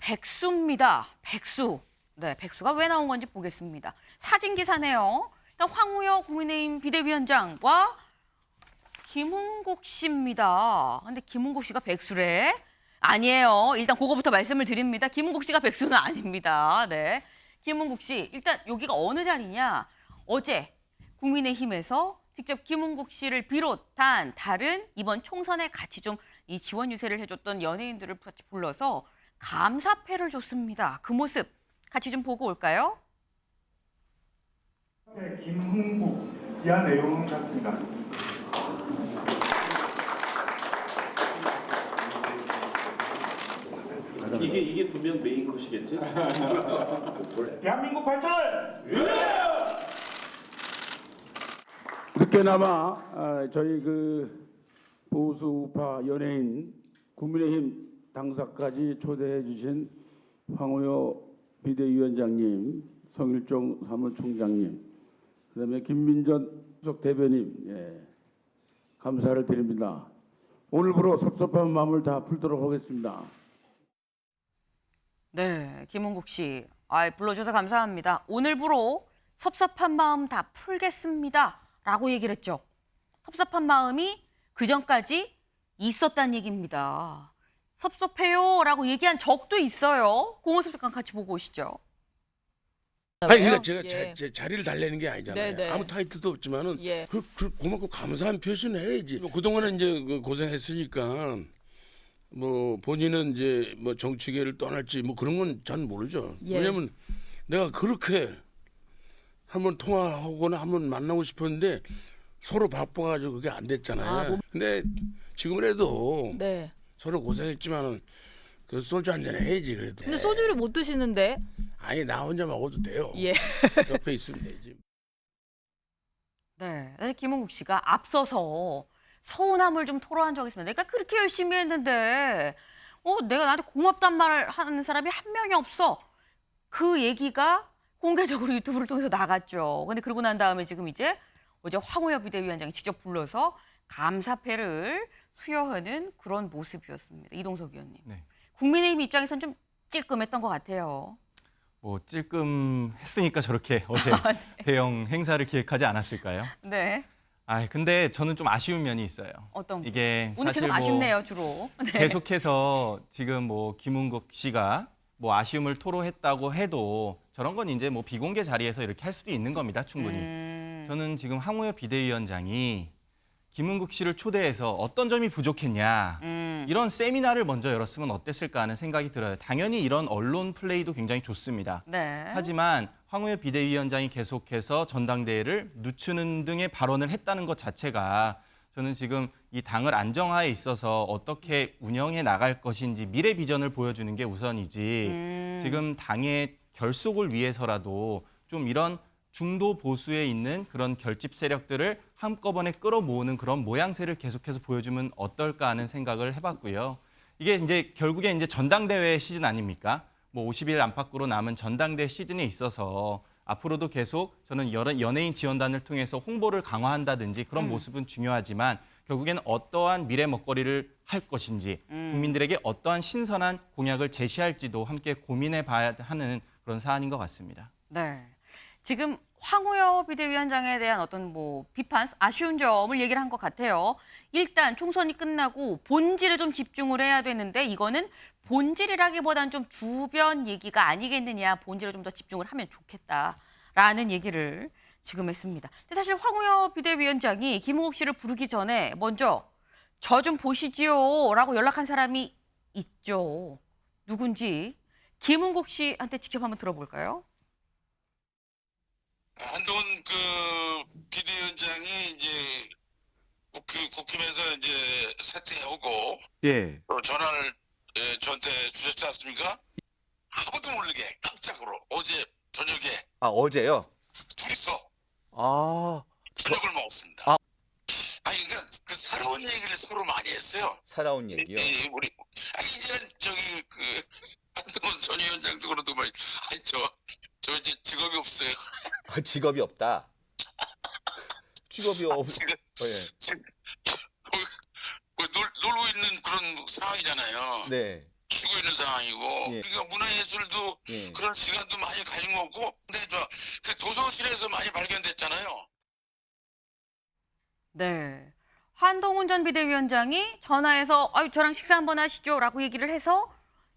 백수입니다. 백수. 네, 백수가 왜 나온 건지 보겠습니다. 사진 기사네요. 일단 황우여 국민의힘 비대위원장과 김은국 씨입니다. 근데 김은국 씨가 백수래? 아니에요. 일단 그거부터 말씀을 드립니다. 김은국 씨가 백수는 아닙니다. 네. 김은국 씨, 일단 여기가 어느 자리냐? 어제 국민의힘에서 직접 김은국 씨를 비롯한 다른 이번 총선에 같이 좀 이 지원 유세를 해줬던 연예인들을 같이 불러서 감사패를 줬습니다. 그 모습 같이 좀 보고 올까요? 네, 김흥국 이하 내용은 같습니다. 이게 분명 메인 컷이겠지? 대한민국 발전! 늦게나마 저희 보수 우파 연예인 국민의힘 당사까지 초대해 주신 황우여 비대위원장님, 성일종 사무총장님, 그다음에 김민전 수석 대변인, 감사를 드립니다. 오늘부로 섭섭한 마음을 다 풀도록 하겠습니다. 네, 김은국 씨. 불러주셔서 감사합니다. 오늘부로 섭섭한 마음 다 풀겠습니다. 라고 얘기를 했죠. 섭섭한 마음이 그전까지 있었다는 얘기입니다. 섭섭해요 라고 얘기한 적도 있어요. 그 모습 잠깐 같이 보고 오시죠. 아니 그러니까 제가 예. 제 자리를 달래는 게 아니잖아요. 네네. 아무 타이틀도 없지만은 예. 고맙고 감사한 표시는 해야지. 뭐 그동안은 이제 고생했으니까 뭐 본인은 이제 뭐 정치계를 떠날지 뭐 그런 건 전 모르죠. 예. 왜냐면 내가 그렇게 한번 통화하거나 한번 만나고 싶었는데 서로 바빠가지고 그게 안 됐잖아요. 근데 지금이라도 네. 서로 고생했지만은 그 소주 한잔 해야지 그래도. 근데 소주를 못 드시는데. 아니 나 혼자 먹어도 돼요. 예. 옆에 있으면 되지. 네, 사실 김은국 씨가 앞서서 서운함을 좀 토로한 적이 있습니다. 내가 그렇게 열심히 했는데 내가 나한테 고맙단 말을 하는 사람이 한 명이 없어. 그 얘기가 공개적으로 유튜브를 통해서 나갔죠. 근데 그러고 난 다음에 지금 이제 어제 황우여 비대위원장이 직접 불러서 감사패를 수여하는 그런 모습이었습니다. 이동석 의원님. 네. 국민의힘 입장에서는 좀 찔끔했던 것 같아요. 뭐 찔끔했으니까 저렇게 어제 대형 행사를 기획하지 않았을까요? 네. 근데 저는 좀 아쉬운 면이 있어요. 어떤 거? 이게 오늘 사실 계속 뭐 아쉽네요, 주로. 네. 계속해서 지금 뭐 김은국 씨가 뭐 아쉬움을 토로했다고 해도 저런 건 이제 뭐 비공개 자리에서 이렇게 할 수도 있는 겁니다, 충분히. 저는 지금 황우여 비대위원장이 김은국 씨를 초대해서 어떤 점이 부족했냐 이런 세미나를 먼저 열었으면 어땠을까 하는 생각이 들어요. 당연히 이런 언론 플레이도 굉장히 좋습니다. 네. 하지만 황우여 비대위원장이 계속해서 전당대회를 늦추는 등의 발언을 했다는 것 자체가 저는 지금 이 당을 안정화에 있어서 어떻게 운영해 나갈 것인지 미래 비전을 보여주는 게 우선이지 지금 당의 결속을 위해서라도 좀 이런 중도 보수에 있는 그런 결집 세력들을 한꺼번에 끌어모으는 그런 모양새를 계속해서 보여주면 어떨까 하는 생각을 해봤고요. 이게 이제 결국에 이제 전당대회 시즌 아닙니까? 뭐 50일 안팎으로 남은 전당대회 시즌에 있어서 앞으로도 계속 저는 여러 연예인 지원단을 통해서 홍보를 강화한다든지 그런 모습은 중요하지만 결국에는 어떠한 미래 먹거리를 할 것인지 국민들에게 어떠한 신선한 공약을 제시할지도 함께 고민해 봐야 하는 그런 사안인 것 같습니다. 네. 지금 황우여 비대위원장에 대한 어떤 뭐 비판, 아쉬운 점을 얘기를 한 것 같아요. 일단 총선이 끝나고 본질에 좀 집중을 해야 되는데 이거는 본질이라기보다는 좀 주변 얘기가 아니겠느냐. 본질에 좀 더 집중을 하면 좋겠다라는 얘기를 지금 했습니다. 근데 사실 황우여 비대위원장이 김은국 씨를 부르기 전에 먼저 저 좀 보시지요 라고 연락한 사람이 있죠. 누군지 김은국 씨한테 직접 한번 들어볼까요? 한동훈 비대위원장이 이제 국힘에서 이제 사퇴하고 예. 전화를 저한테 주셨지 않습니까? 아무도 모르게 깜짝으로 어제 저녁에 어제요? 둘이서 아, 저녁을 먹었습니다. 아. 그러니까 그 살아온 얘기를 서로 많이 했어요. 살아온 얘기요? 우리 이제는 한동훈 전 위원장도 그러도 저 이제 직업이 없어요. 직업이 없다. 직업이 지금 예. 놀고 있는 그런 상황이잖아요. 네. 지금 주고 있는 상황이고 예. 그러니까 문화예술도 예. 그런 시간도 많이 가진 거고 근데 그 도서실에서 많이 발견됐잖아요. 네. 한동훈 전 비대위원장이 전화해서 아유 저랑 식사 한번 하시죠라고 얘기를 해서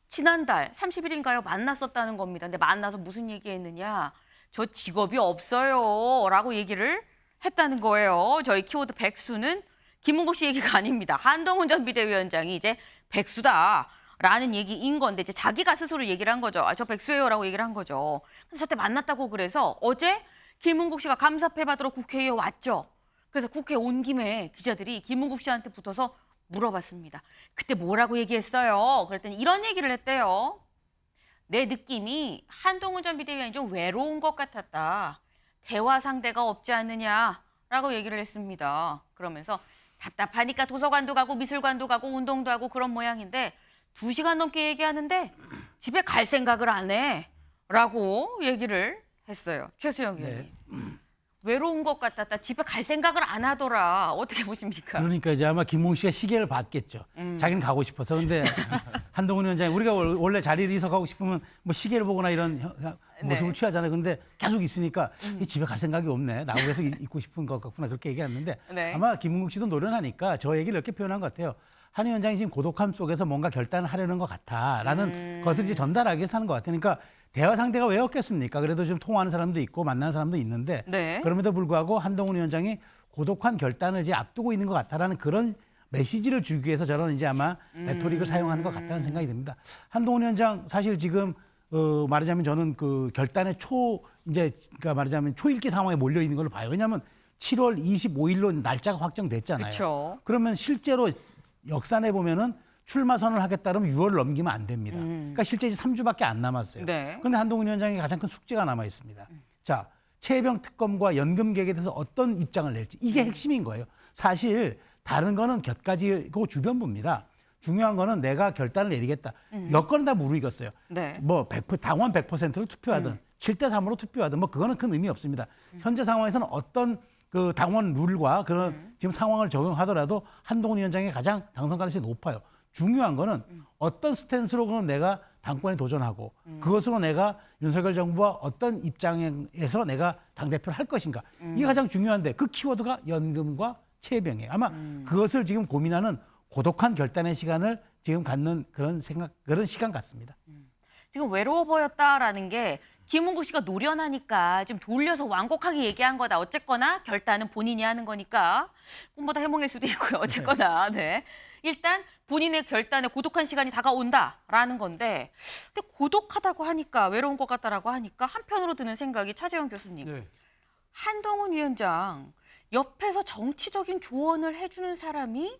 지난달 30일인가요? 만났었다는 겁니다. 근데 만나서 무슨 얘기했느냐? 저 직업이 없어요라고 얘기를 했다는 거예요. 저희 키워드 백수는 김은국 씨 얘기가 아닙니다. 한동훈 전 비대위원장이 이제 백수다라는 얘기인 건데 이제 자기가 스스로 얘기를 한 거죠. 아, 저 백수예요라고 얘기를 한 거죠. 그래서 저때 만났다고 그래서 어제 김은국 씨가 감사패 받으러 국회에 왔죠. 그래서 국회에 온 김에 기자들이 김은국 씨한테 붙어서 물어봤습니다. 그때 뭐라고 얘기했어요? 그랬더니 이런 얘기를 했대요. 내 느낌이 한동훈 전 비대위원장이 좀 외로운 것 같았다. 대화 상대가 없지 않느냐라고 얘기를 했습니다. 그러면서 답답하니까 도서관도 가고 미술관도 가고 운동도 하고 그런 모양인데 2시간 넘게 얘기하는데 집에 갈 생각을 안 해. 라고 얘기를 했어요. 최수영 의원님. 외로운 것 같았다. 집에 갈 생각을 안 하더라. 어떻게 보십니까? 그러니까 이제 아마 김웅 씨가 시계를 봤겠죠. 자기는 가고 싶어서. 근데 한동훈 위원장이 우리가 원래 자리를 이석하고 싶으면 뭐 시계를 보거나 이런 모습을 취하잖아요. 근데 계속 있으니까 이 집에 갈 생각이 없네. 나오고 해서 있고 싶은 것 같구나. 그렇게 얘기했는데 네. 아마 김웅국 씨도 노련하니까 저 얘기를 이렇게 표현한 것 같아요. 한 위원장이 지금 고독함 속에서 뭔가 결단을 하려는 것 같아라는 것을 이제 전달하기 위해서 하는 것 같아요. 그러니까 대화 상대가 왜 없겠습니까? 그래도 좀 통화하는 사람도 있고 만나는 사람도 있는데 네. 그럼에도 불구하고 한동훈 위원장이 고독한 결단을 이제 앞두고 있는 것 같다라는 그런 메시지를 주기 위해서 저는 이제 아마 레토릭을 사용하는 것 같다는 생각이 듭니다. 한동훈 위원장 사실 지금 말하자면 저는 그 결단의 그러니까 말하자면 초읽기 상황에 몰려 있는 걸로 봐요. 왜냐하면 7월 25일로 날짜가 확정됐잖아요. 그쵸. 그러면 실제로 역산해 보면은 출마 선언을 하겠다 그러면 6월을 넘기면 안 됩니다. 그러니까 실제 이제 3주밖에 안 남았어요. 네. 그런데 한동훈 위원장이 가장 큰 숙제가 남아 있습니다. 자, 최혜병 특검과 연금 개혁에 대해서 어떤 입장을 낼지 이게 핵심인 거예요. 사실 다른 거는 곁가지고 주변부입니다. 중요한 거는 내가 결단을 내리겠다. 여건은 다 무르익었어요. 네. 뭐 100%, 당원 100%로 투표하든 7대3으로 투표하든 뭐 그거는 큰 의미 없습니다. 현재 상황에서는 어떤 그 당원 룰과 그런 지금 상황을 적용하더라도 한동훈 위원장이 가장 당선 가능성이 높아요. 중요한 거는 어떤 스탠스로 그럼 내가 당권에 도전하고 그것으로 내가 윤석열 정부와 어떤 입장에서 내가 당대표를 할 것인가. 이게 가장 중요한데 그 키워드가 연금과 최혜병이에요. 아마 그것을 지금 고민하는 고독한 결단의 시간을 지금 갖는 그런 시간 같습니다. 지금 외로워 보였다라는 게 김은국 씨가 노련하니까 좀 돌려서 완곡하게 얘기한 거다. 어쨌거나 결단은 본인이 하는 거니까 꿈보다 해몽일 수도 있고요. 어쨌거나 네. 일단 본인의 결단에 고독한 시간이 다가온다라는 건데 근데 고독하다고 하니까 외로운 것 같다라고 하니까 한편으로 드는 생각이 차재현 교수님. 네. 한동훈 위원장 옆에서 정치적인 조언을 해주는 사람이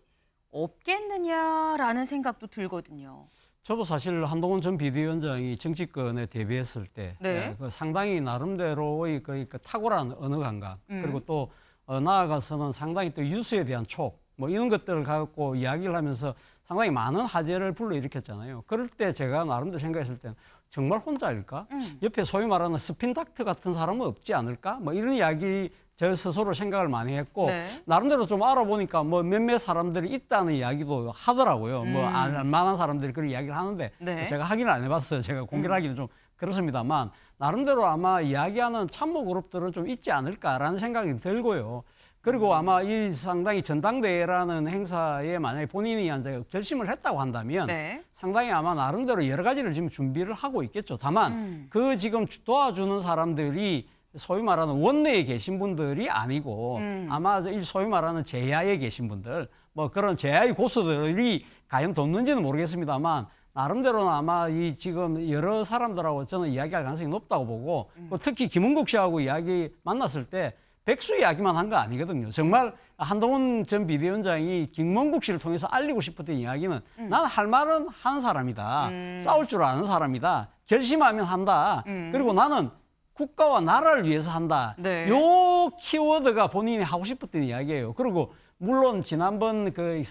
없겠느냐라는 생각도 들거든요. 저도 사실 한동훈 전 비대위원장이 정치권에 데뷔했을 때 네. 그 상당히 나름대로의 그 탁월한 언어 감각 그리고 또 나아가서는 상당히 또 유수에 대한 촉 뭐 이런 것들을 갖고 이야기를 하면서 상당히 많은 화제를 불러일으켰잖아요. 그럴 때 제가 나름대로 생각했을 때는 정말 혼자일까? 옆에 소위 말하는 스핀 닥터 같은 사람은 없지 않을까? 뭐 이런 이야기 저 스스로 생각을 많이 했고 네. 나름대로 좀 알아보니까 뭐 몇몇 사람들이 있다는 이야기도 하더라고요. 뭐 알만한 사람들이 그런 이야기를 하는데 네. 제가 확인을 안 해봤어요. 제가 공개를 하기는 좀 그렇습니다만 나름대로 아마 이야기하는 참모 그룹들은 좀 있지 않을까라는 생각이 들고요. 그리고 아마 이 상당히 전당대회라는 행사에 만약에 본인이 이제 결심을 했다고 한다면 네. 상당히 아마 나름대로 여러 가지를 지금 준비를 하고 있겠죠. 다만 그 지금 도와주는 사람들이 소위 말하는 원내에 계신 분들이 아니고 아마 이 소위 말하는 제야에 계신 분들 뭐 그런 제야의 고수들이 과연 돕는지는 모르겠습니다만 나름대로는 아마 이 지금 여러 사람들하고 저는 이야기할 가능성이 높다고 보고 특히 김은국 씨하고 이야기 만났을 때 백수 이야기만 한 거 아니거든요. 정말 한동훈 전 비대위원장이 김문국 씨를 통해서 알리고 싶었던 이야기는 나는 할 말은 한 사람이다. 싸울 줄 아는 사람이다. 결심하면 한다. 그리고 나는 국가와 나라를 위해서 한다. 네. 요 키워드가 본인이 하고 싶었던 이야기예요. 그리고 물론 지난번 그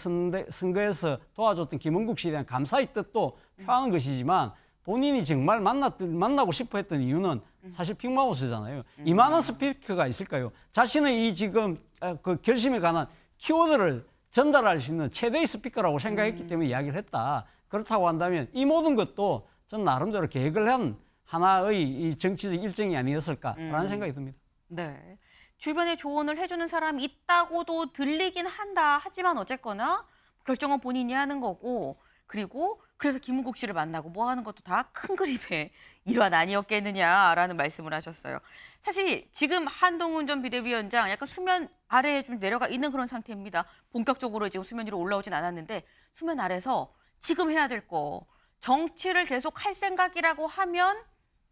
선거에서 도와줬던 김은국 씨에 대한 감사의 뜻도 표하는 것이지만 본인이 정말 만나고 싶어 했던 이유는 사실 빅마우스잖아요. 이만한 스피커가 있을까요? 자신의 이 지금 그 결심에 관한 키워드를 전달할 수 있는 최대의 스피커라고 생각했기 때문에 이야기를 했다. 그렇다고 한다면 이 모든 것도 전 나름대로 계획을 한 하나의 이 정치적 일정이 아니었을까라는 생각이 듭니다. 네. 주변에 조언을 해주는 사람이 있다고도 들리긴 한다. 하지만 어쨌거나 결정은 본인이 하는 거고, 그리고 그래서 김은국 씨를 만나고 뭐 하는 것도 다 큰 그림의 일환 아니었겠느냐라는 말씀을 하셨어요. 사실 지금 한동훈 전 비대위원장 약간 수면 아래에 좀 내려가 있는 그런 상태입니다. 본격적으로 지금 수면 위로 올라오진 않았는데 수면 아래서 지금 해야 될 거, 정치를 계속 할 생각이라고 하면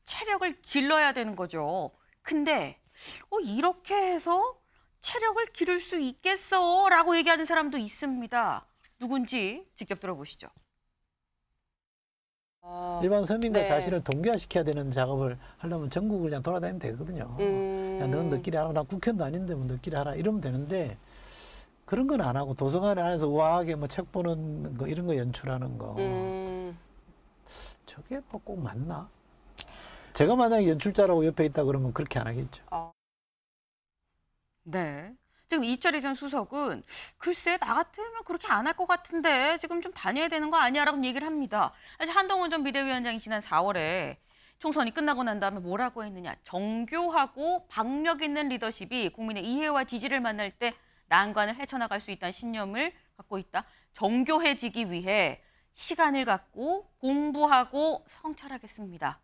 체력을 길러야 되는 거죠. 근데 이렇게 해서 체력을 기를 수 있겠어? 라고 얘기하는 사람도 있습니다. 누군지 직접 들어보시죠. 일반 서민과 자신을 동기화시켜야 되는 작업을 하려면 전국을 그냥 돌아다니면 되거든요. 야, 넌 너끼리 하라. 나 국회의원도 아닌데 뭐 너끼리 하라. 이러면 되는데 그런 건 안 하고 도서관 안에서 우아하게 뭐 책 보는 거 이런 거 연출하는 거. 저게 뭐 꼭 맞나? 제가 만약에 연출자라고 옆에 있다 그러면 그렇게 안 하겠죠. 네. 지금 이철희 전 수석은 글쎄 나 같으면 그렇게 안 할 것 같은데 지금 좀 다녀야 되는 거 아니야? 라고 얘기를 합니다. 사실 한동훈 전 비대위원장이 지난 4월에 총선이 끝나고 난 다음에 뭐라고 했느냐. 정교하고 박력 있는 리더십이 국민의 이해와 지지를 만날 때 난관을 헤쳐나갈 수 있다는 신념을 갖고 있다. 정교해지기 위해 시간을 갖고 공부하고 성찰하겠습니다.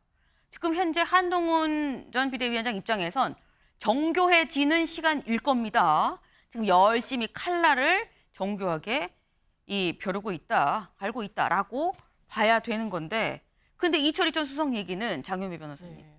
지금 현재 한동훈 전 비대위원장 입장에선 정교해지는 시간일 겁니다. 지금 열심히 칼날을 정교하게 벼르고 있다, 갈고 있다라고 봐야 되는 건데, 근데 이철희 전 수석 얘기는 장윤배 변호사님.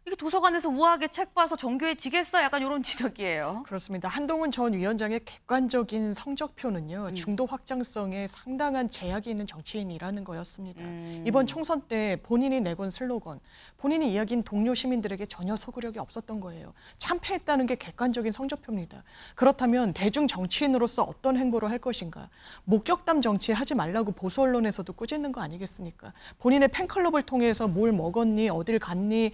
이게 도서관에서 우아하게 책 봐서 정교해지겠어? 약간 이런 지적이에요. 그렇습니다. 한동훈 전 위원장의 객관적인 성적표는요. 중도 확장성에 상당한 제약이 있는 정치인이라는 거였습니다. 이번 총선 때 본인이 내건 슬로건, 본인이 이야기한 동료 시민들에게 전혀 소구력이 없었던 거예요. 참패했다는 게 객관적인 성적표입니다. 그렇다면 대중 정치인으로서 어떤 행보를 할 것인가. 목격담 정치 하지 말라고 보수 언론에서도 꾸짖는 거 아니겠습니까? 본인의 팬클럽을 통해서 뭘 먹었니, 어딜 갔니,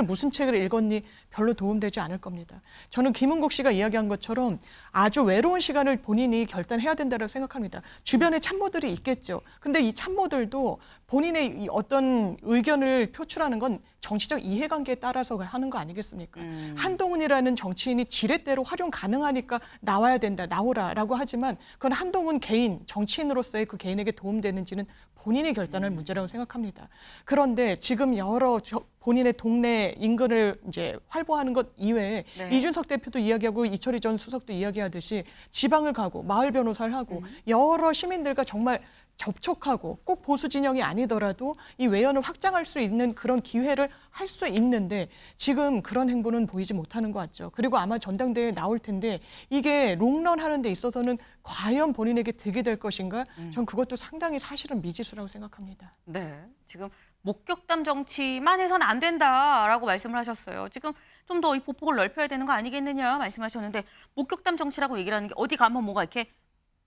무슨 책을 읽었니 별로 도움되지 않을 겁니다. 저는 김은국 씨가 이야기한 것처럼 아주 외로운 시간을 본인이 결단해야 된다고 생각합니다. 주변에 참모들이 있겠죠. 근데 이 참모들도 본인의 어떤 의견을 표출하는 건 정치적 이해관계에 따라서 하는 거 아니겠습니까? 한동훈이라는 정치인이 지렛대로 활용 가능하니까 나와야 된다, 나오라라고 하지만 그건 한동훈 개인, 정치인으로서의 그 개인에게 도움되는지는 본인이 결단할 문제라고 생각합니다. 그런데 지금 여러 본인의 동네 인근을 이제 활보하는 것 이외에 이준석 대표도 이야기하고 이철희 전 수석도 이야기하듯이 지방을 가고 마을 변호사를 하고 여러 시민들과 정말 접촉하고 꼭 보수 진영이 아니더라도 이 외연을 확장할 수 있는 그런 기회를 할 수 있는데 지금 그런 행보는 보이지 못하는 것 같죠. 그리고 아마 전당대회에 나올 텐데 이게 롱런 하는 데 있어서는 과연 본인에게 득이 될 것인가? 전 그것도 상당히 사실은 미지수라고 생각합니다. 네, 지금 목격담 정치만 해서는 안 된다라고 말씀을 하셨어요. 지금 좀 더 이 보폭을 넓혀야 되는 거 아니겠느냐 말씀하셨는데 목격담 정치라고 얘기를 하는 게 어디 가면 뭐가 이렇게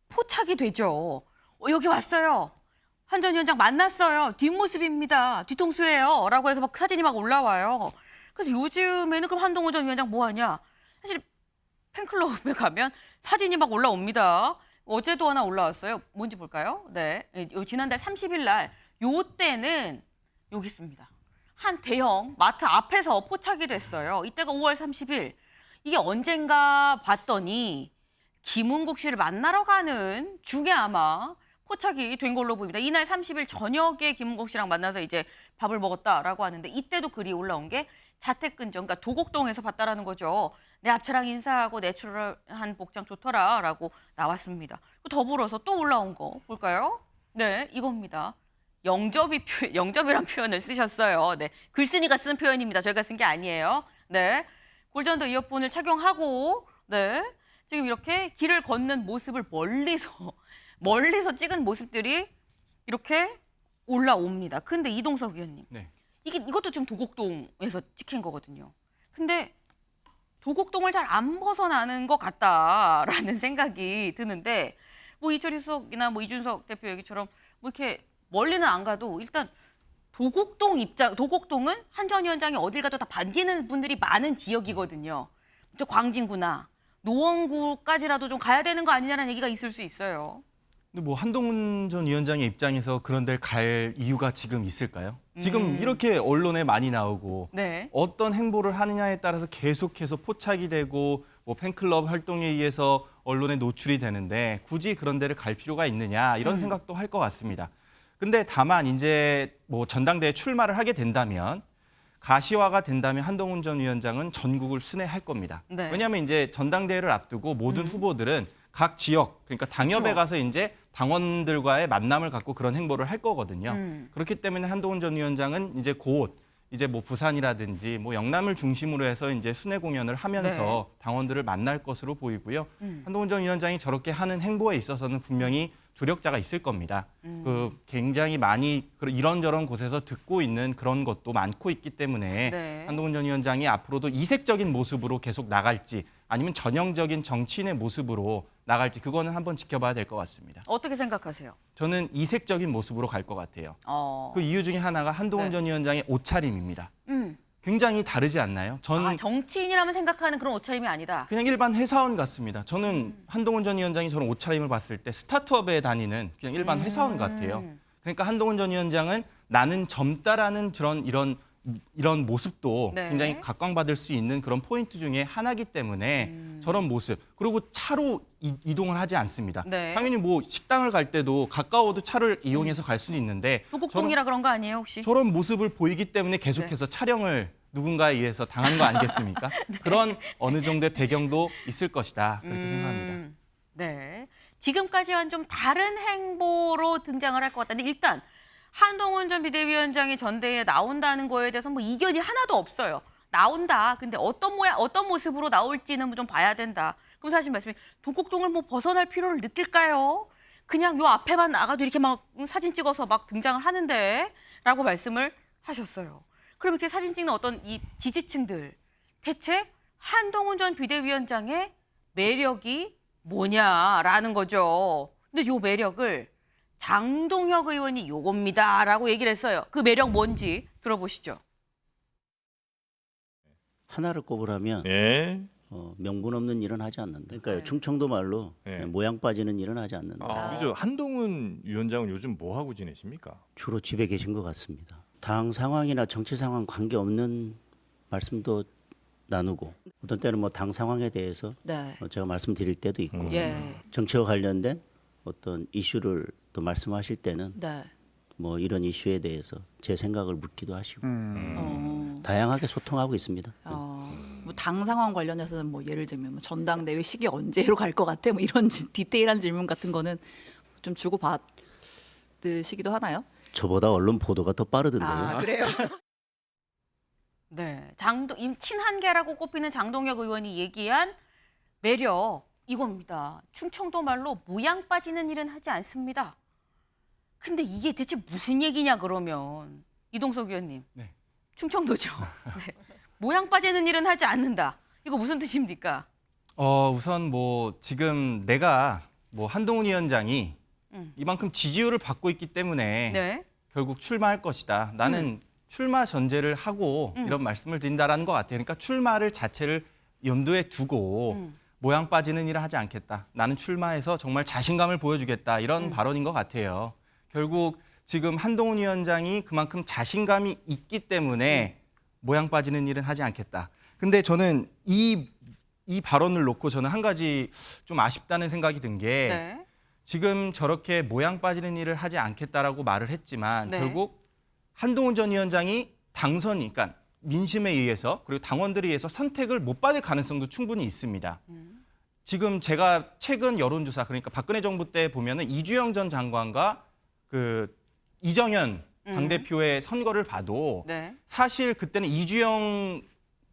포착이 되죠. 여기 왔어요. 한 전 위원장 만났어요. 뒷모습입니다. 뒤통수예요. 라고 해서 막 사진이 막 올라와요. 그래서 요즘에는 그럼 한동훈 전 위원장 뭐 하냐? 사실 팬클럽에 가면 사진이 막 올라옵니다. 어제도 하나 올라왔어요. 뭔지 볼까요? 네. 지난달 30일 날 요때는 여기 있습니다. 한 대형 마트 앞에서 포착이 됐어요. 이때가 5월 30일. 이게 언젠가 봤더니 김은국 씨를 만나러 가는 중에 아마 포착이 된 걸로 보입니다. 이날 30일 저녁에 김은국 씨랑 만나서 이제 밥을 먹었다라고 하는데 이때도 글이 올라온 게 자택 근처, 그러니까 도곡동에서 봤다라는 거죠. 내 앞차랑 인사하고 내추럴한 복장 좋더라라고 나왔습니다. 더불어서 또 올라온 거 볼까요? 네, 이겁니다. 영접이란 표현을 쓰셨어요. 네, 글쓴이가 쓴 표현입니다. 저희가 쓴 게 아니에요. 네, 골전도 이어폰을 착용하고 네, 지금 이렇게 길을 걷는 모습을 멀리서 찍은 모습들이 이렇게 올라옵니다. 근데 이동석 의원님, 이것도 지금 도곡동에서 찍힌 거거든요. 근데 도곡동을 잘 안 벗어나는 것 같다라는 생각이 드는데 뭐 이철희 수석이나 뭐 이준석 대표 얘기처럼 뭐 이렇게 멀리는 안 가도 일단 도곡동은 한 전 위원장이 어딜 가도 다 반기는 분들이 많은 지역이거든요. 저 광진구나 노원구까지라도 좀 가야 되는 거 아니냐는 얘기가 있을 수 있어요. 근데 뭐 한동훈 전 위원장의 입장에서 그런 데를 갈 이유가 지금 있을까요? 지금 이렇게 언론에 많이 나오고 네. 어떤 행보를 하느냐에 따라서 계속해서 포착이 되고 뭐 팬클럽 활동에 의해서 언론에 노출이 되는데 굳이 그런 데를 갈 필요가 있느냐 이런 생각도 할 것 같습니다. 근데 다만 이제 뭐 전당대회 출마를 하게 된다면 가시화가 된다면 한동훈 전 위원장은 전국을 순회할 겁니다. 네. 왜냐하면 이제 전당대회를 앞두고 모든 후보들은 각 지역, 그러니까 당협에 가서 이제 당원들과의 만남을 갖고 그런 행보를 할 거거든요. 그렇기 때문에 한동훈 전 위원장은 이제 곧 이제 뭐 부산이라든지 뭐 영남을 중심으로 해서 이제 순회 공연을 하면서 당원들을 만날 것으로 보이고요. 한동훈 전 위원장이 저렇게 하는 행보에 있어서는 분명히 조력자가 있을 겁니다. 그 굉장히 많이 이런저런 곳에서 듣고 있는 그런 것도 많고 있기 때문에 네. 한동훈 전 위원장이 앞으로도 이색적인 모습으로 계속 나갈지 아니면 전형적인 정치인의 모습으로 나갈지 그거는 한번 지켜봐야 될 것 같습니다. 어떻게 생각하세요? 저는 이색적인 모습으로 갈 것 같아요. 어. 그 이유 중에 하나가 한동훈 네. 전 위원장의 옷차림입니다. 굉장히 다르지 않나요? 아, 정치인이라면 생각하는 그런 옷차림이 아니다. 그냥 일반 회사원 같습니다. 저는 한동훈 전 위원장이 저런 옷차림을 봤을 때 스타트업에 다니는 그냥 일반 회사원 같아요. 그러니까 한동훈 전 위원장은 나는 젊다라는 이런 모습도 네. 굉장히 각광받을 수 있는 그런 포인트 중에 하나이기 때문에 저런 모습. 그리고 차로 이동을 하지 않습니다. 네. 당연히 뭐 식당을 갈 때도 가까워도 차를 이용해서 갈 수도 있는데 도곡동이라 그런 거 아니에요 혹시? 저런 모습을 보이기 때문에 계속해서 촬영을 누군가에 의해서 당한 거 아니겠습니까? 그런 어느 정도의 배경도 있을 것이다. 그렇게 생각합니다. 네. 지금까지와는 좀 다른 행보로 등장을 할 것 같다. 근데 일단 한동훈 전 비대위원장이 전대회에 나온다는 거에 대해서 뭐 이견이 하나도 없어요. 나온다. 근데 어떤 모습으로 나올지는 좀 봐야 된다. 그럼 사실 말씀이 도곡동을 뭐 벗어날 필요를 느낄까요? 그냥 요 앞에만 나가도 이렇게 막 사진 찍어서 막 등장을 하는데 라고 말씀을 하셨어요. 그럼 이렇게 사진 찍는 어떤 이 지지층들 대체 한동훈 전 비대위원장의 매력이 뭐냐라는 거죠. 근데 요 매력을 장동혁 의원이 요겁니다라고 얘기를 했어요. 그 매력 뭔지 들어보시죠. 하나를 꼽으라면 예. 명분 없는 일은 하지 않는다. 그러니까 네. 충청도 말로 네. 모양 빠지는 일은 하지 않는다. 우리 저 한동훈 위원장은 요즘 뭐 하고 지내십니까? 주로 집에 계신 것 같습니다. 당 상황이나 정치 상황 관계없는 말씀도 나누고 어떤 때는 뭐 당 상황에 대해서 네. 제가 말씀드릴 때도 있고 예. 정치와 관련된 어떤 이슈를 또 말씀하실 때는 네. 뭐 이런 이슈에 대해서 제 생각을 묻기도 하시고 다양하게 소통하고 있습니다. 뭐 당 상황 관련해서는 뭐 예를 들면 뭐 전당대회 시기 언제로 갈 것 같아? 뭐 이런 디테일한 질문 같은 거는 좀 주고 받으시기도 하나요? 저보다 언론 보도가 더 빠르던데요. 아, 그래요? 네. 친한계라고 꼽히는 장동혁 의원이 얘기한 매력 이겁니다. 충청도 말로 모양 빠지는 일은 하지 않습니다. 근데 이게 대체 무슨 얘기냐 그러면 이동석 의원님. 네. 충청도죠. 네. 모양 빠지는 일은 하지 않는다. 이거 무슨 뜻입니까? 우선 뭐 지금 내가 뭐 한동훈 위원장이 이만큼 지지율을 받고 있기 때문에 네. 결국 출마할 것이다. 나는 출마 전제를 하고 이런 말씀을 드린다라는 것 같아요. 그러니까 출마를 자체를 염두에 두고 모양 빠지는 일을 하지 않겠다. 나는 출마해서 정말 자신감을 보여주겠다. 이런 발언인 것 같아요. 결국 지금 한동훈 위원장이 그만큼 자신감이 있기 때문에 모양 빠지는 일은 하지 않겠다. 근데 저는 이 발언을 놓고 저는 한 가지 좀 아쉽다는 생각이 든 게 네. 지금 저렇게 모양 빠지는 일을 하지 않겠다라고 말을 했지만 네. 결국 한동훈 전 위원장이 당선이, 그러니까 민심에 의해서 그리고 당원들에 의해서 선택을 못 받을 가능성도 충분히 있습니다. 지금 제가 최근 여론조사, 그러니까 박근혜 정부 때 보면은 이주영 전 장관과 그 이정현 당대표의 선거를 봐도 네. 사실 그때는 이주영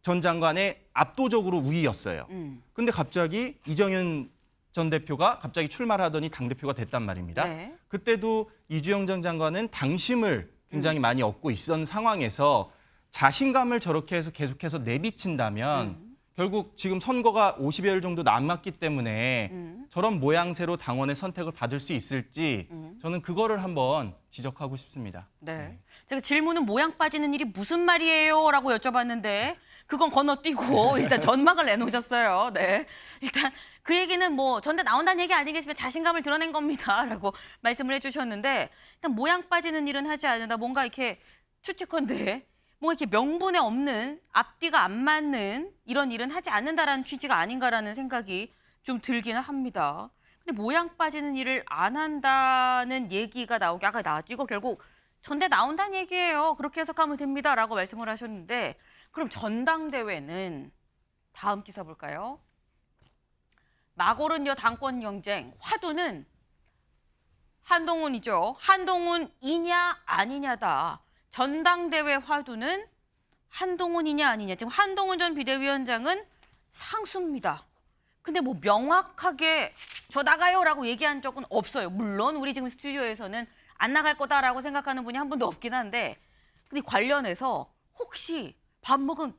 전 장관의 압도적으로 우위였어요. 근데 갑자기 이정현 전 대표가 갑자기 출마를 하더니 당대표가 됐단 말입니다. 네. 그때도 이주영 전 장관은 당심을 굉장히 많이 얻고 있었던 상황에서 자신감을 저렇게 해서 계속해서 내비친다면 결국 지금 선거가 50여일 정도 남았기 때문에 저런 모양새로 당원의 선택을 받을 수 있을지 저는 그거를 한번 지적하고 싶습니다. 네. 제가 질문은 모양 빠지는 일이 무슨 말이에요? 라고 여쭤봤는데 그건 건너뛰고 일단 전망을 내놓으셨어요. 네. 일단 그 얘기는 뭐 전대 나온다는 얘기 아니겠지만 자신감을 드러낸 겁니다라고 말씀을 해주셨는데 일단 모양 빠지는 일은 하지 않는다. 뭔가 이렇게 추측컨대 뭔가 이렇게 명분에 없는 앞뒤가 안 맞는 이런 일은 하지 않는다라는 취지가 아닌가라는 생각이 좀 들기는 합니다. 근데 모양 빠지는 일을 안 한다는 얘기가 나오기 아까 나왔죠. 이거 결국 전대 나온다는 얘기예요. 그렇게 해석하면 됩니다라고 말씀을 하셨는데 그럼 전당대회는 다음 기사 볼까요? 막오른 당권 경쟁 화두는 한동훈이죠. 한동훈이냐 아니냐다. 전당대회 화두는 한동훈이냐 아니냐. 지금 한동훈 전 비대위원장은 상수입니다. 근데 뭐 명확하게 저 나가요라고 얘기한 적은 없어요. 물론 우리 지금 스튜디오에서는 안 나갈 거다라고 생각하는 분이 한 분도 없긴 한데 근데 관련해서 혹시 밥 먹은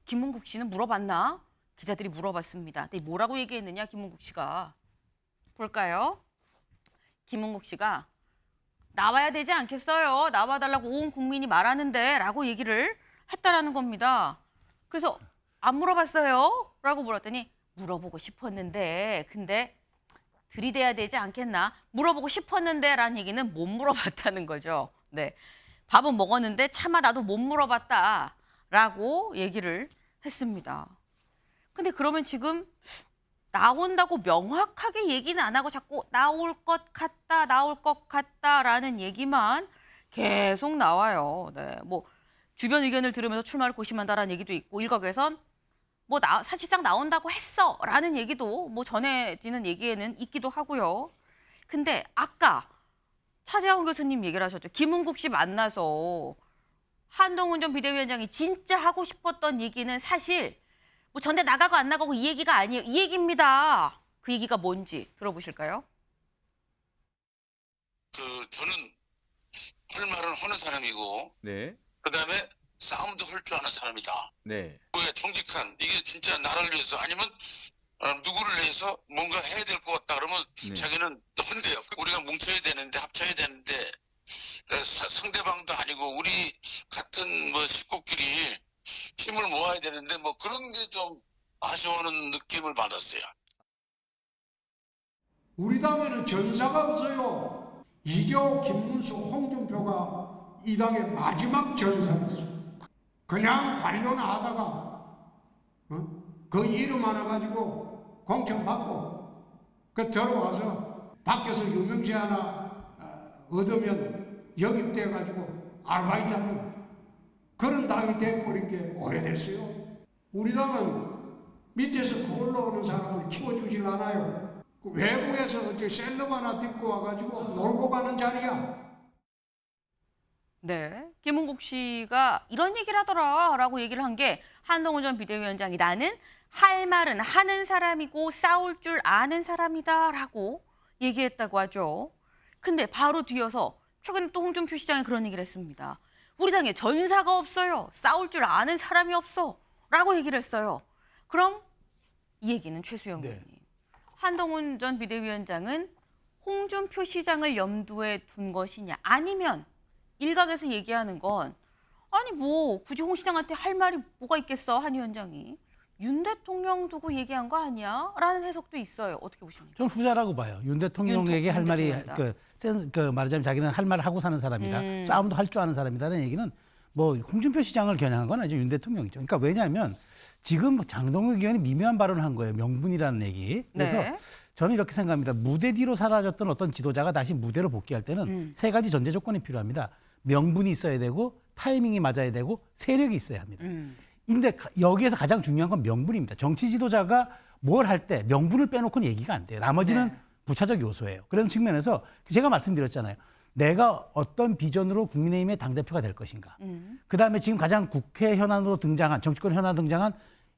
김문국 씨는 물어봤나? 기자들이 물어봤습니다. 근데 뭐라고 얘기했느냐 김문국 씨가. 볼까요? 김문국 씨가 나와야 되지 않겠어요? 나와달라고 온 국민이 말하는데 라고 얘기를 했다라는 겁니다. 그래서 안 물어봤어요? 라고 물었더니 물어보고 싶었는데 근데 들이대야 되지 않겠나? 물어보고 싶었는데 라는 얘기는 못 물어봤다는 거죠. 네, 밥은 먹었는데 차마 나도 못 물어봤다 라고 얘기를 했습니다. 근데 그러면 지금 나온다고 명확하게 얘기는 안 하고 자꾸 나올 것 같다라는 얘기만 계속 나와요. 네, 뭐 주변 의견을 들으면서 출마를 고심한다라는 얘기도 있고 일각에선 뭐 사실상 나온다고 했어라는 얘기도 뭐 전해지는 얘기에는 있기도 하고요. 근데 아까 차재원 교수님 얘기를 하셨죠. 김은국 씨 만나서 한동훈 전 비대위원장이 진짜 하고 싶었던 얘기는 사실 뭐 전대 나가고 안 나가고 이 얘기가 아니에요. 이 얘기입니다. 그 얘기가 뭔지 들어보실까요? 저는 할 말은 하는 사람이고, 네. 그다음에 싸움도 할 줄 아는 사람이다. 네. 그에 정직한 이게 진짜 나라를 위해서 아니면 누구를 위해서 뭔가 해야 될 것 같다 그러면 네. 자기는 한대요. 우리가 뭉쳐야 되는데 합쳐야 되는데 상대방도 아니고 우리 같은 뭐 식구끼리 힘을 모아야 되는데 뭐 그런 게 좀 아쉬워하는 느낌을 받았어요. 우리 당에는 전사가 없어요. 이교, 김문수, 홍준표가 이 당의 마지막 전사였어요. 그냥 관료나 하다가 그 이름 하나 가지고 공천 받고 그 들어와서 밖에서 유명세 하나 얻으면 영입돼 가지고 아르바이트 하는 그런 당이 돼버린 게 오래됐어요. 우리 당은 밑에서 그걸로 오는 사람을 키워주질 않아요. 외부에서 어째 셀럽 하나 듣고 와가지고 놀고 가는 자리야. 네, 김은국 씨가 이런 얘기를 하더라라고 얘기를 한 게 한동훈 전 비대위원장이 나는 할 말은 하는 사람이고 싸울 줄 아는 사람이다라고 얘기했다고 하죠. 근데 바로 뒤어서 최근에 또 홍준표 시장이 그런 얘기를 했습니다. 우리 당에 전사가 없어요. 싸울 줄 아는 사람이 없어. 라고 얘기를 했어요. 그럼 이 얘기는 최수영 의원님. 한동훈 전 비대위원장은 홍준표 시장을 염두에 둔 것이냐 아니면 일각에서 얘기하는 건 아니 뭐 굳이 홍 시장한테 할 말이 뭐가 있겠어 한 위원장이 윤 대통령 두고 얘기한 거 아니야? 라는 해석도 있어요. 어떻게 보십니까? 저는 후자라고 봐요. 윤 대통령에게 할 말이 대통령이다. 말하자면 자기는 할 말을 하고 사는 사람이다. 싸움도 할 줄 아는 사람이다는 얘기는 뭐 홍준표 시장을 겨냥한 건 아니죠. 윤 대통령이죠. 그러니까 왜냐하면 지금 장동혁 의원이 미묘한 발언을 한 거예요. 명분이라는 얘기. 그래서 네. 저는 이렇게 생각합니다. 무대 뒤로 사라졌던 어떤 지도자가 다시 무대로 복귀할 때는 세 가지 전제 조건이 필요합니다. 명분이 있어야 되고 타이밍이 맞아야 되고 세력이 있어야 합니다. 근데 여기에서 가장 중요한 건 명분입니다. 정치 지도자가 뭘 할 때 명분을 빼놓고는 얘기가 안 돼요. 나머지는 네. 부차적 요소예요. 그런 측면에서 제가 말씀드렸잖아요. 내가 어떤 비전으로 국민의힘의 당대표가 될 것인가. 그다음에 지금 가장 국회 현안으로 등장한 정치권 현안 등장한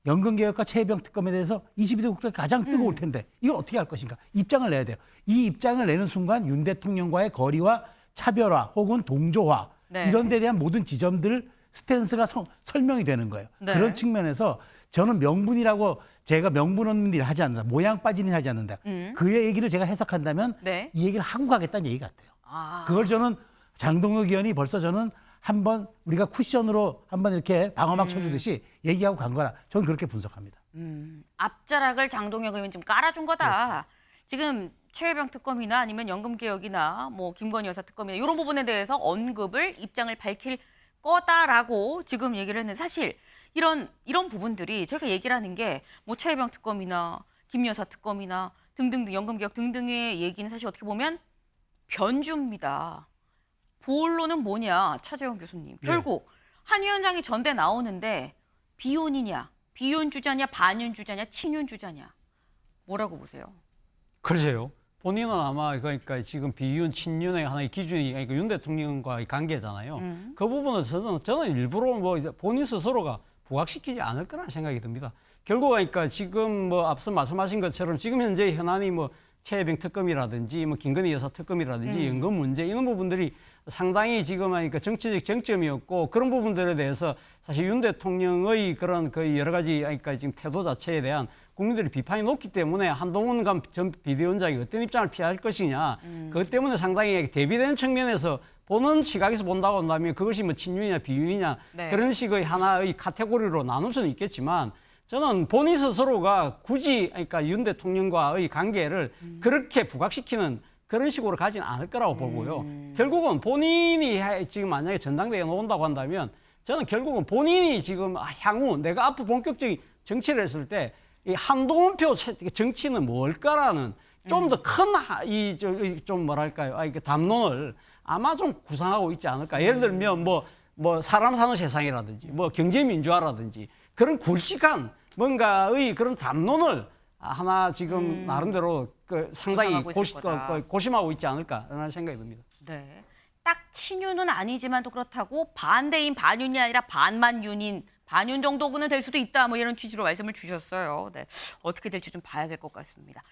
연금개혁과 최혜병 특검에 대해서 22대 국회가 가장 뜨거울 텐데 이걸 어떻게 할 것인가. 입장을 내야 돼요. 이 입장을 내는 순간 윤 대통령과의 거리와 차별화 혹은 동조화 네. 이런 데 대한 모든 지점들 스탠스가 설명이 되는 거예요. 네. 그런 측면에서 저는 명분이라고 제가 명분 없는 일을 하지 않는다. 모양 빠진 일을 하지 않는다. 그의 얘기를 제가 해석한다면 네. 이 얘기를 하고 가겠다는 얘기 같아요. 아. 그걸 저는 장동혁 의원이 벌써 저는 한번 우리가 쿠션으로 한번 이렇게 방어막 쳐주듯이 얘기하고 간 거라 저는 그렇게 분석합니다. 앞자락을 장동혁 의원 좀 깔아준 거다. 그렇습니다. 지금 최혜병 특검이나 아니면 연금개혁이나 뭐 김건희 여사 특검이나 이런 부분에 대해서 언급을 입장을 밝힐 거다라고 지금 얘기를 했는데 사실 이런 부분들이 저희가 얘기를 하는 게 뭐 최혜병 특검이나 김 여사 특검이나 등등등 연금개혁 등등의 얘기는 사실 어떻게 보면 변주입니다. 본론은 뭐냐, 차재원 교수님. 결국 한 위원장이 전대 나오는데 비윤이냐, 비윤 주자냐, 반윤 주자냐, 친윤 주자냐. 뭐라고 보세요? 글쎄요. 본인은 아마 그러니까 지금 비윤, 친윤의 하나의 기준이 그러니까 윤 대통령과의 관계잖아요. 그 부분을 저는 일부러 뭐 본인 스스로가 부각시키지 않을 거라는 생각이 듭니다. 결국 그러니까 지금 뭐 앞서 말씀하신 것처럼 지금 현재 현안이 뭐 최혜병 특검이라든지 뭐 김건희 여사 특검이라든지 연금 문제 이런 부분들이 상당히 지금 그러니까 정치적 쟁점이었고 그런 부분들에 대해서 사실 윤 대통령의 그런 그 여러 가지 그러니까 지금 태도 자체에 대한 국민들의 비판이 높기 때문에 한동훈 전 비대위원장이 어떤 입장을 피할 것이냐 그것 때문에 상당히 대비되는 측면에서 보는 시각에서 본다고 한다면 그것이 뭐 친윤이냐 비윤이냐 그런 식의 하나의 카테고리로 나눌 수는 있겠지만 저는 본인 스스로가 굳이 그러니까 윤 대통령과의 관계를 그렇게 부각시키는 그런 식으로 가지는 않을 거라고 보고요. 결국은 본인이 지금 만약에 전당대회에 나온다고 한다면 저는 결국은 본인이 지금 향후 내가 앞으로 본격적인 정치를 했을 때 이 한동훈표 정치는 뭘까라는 좀 더 큰 좀 뭐랄까요, 이게 담론을 아마 좀 구상하고 있지 않을까. 예를 들면 뭐 사람 사는 세상이라든지 뭐 경제민주화라든지 그런 굵직한 뭔가의 그런 담론을 하나 지금 나름대로 상당히 고심하고 있지 않을까라는 생각이 듭니다. 네, 딱 친윤은 아니지만 또 그렇다고 반대인 반윤이 아니라 반만윤인 반윤 정도는 될 수도 있다. 뭐 이런 취지로 말씀을 주셨어요. 네, 어떻게 될지 좀 봐야 될 것 같습니다.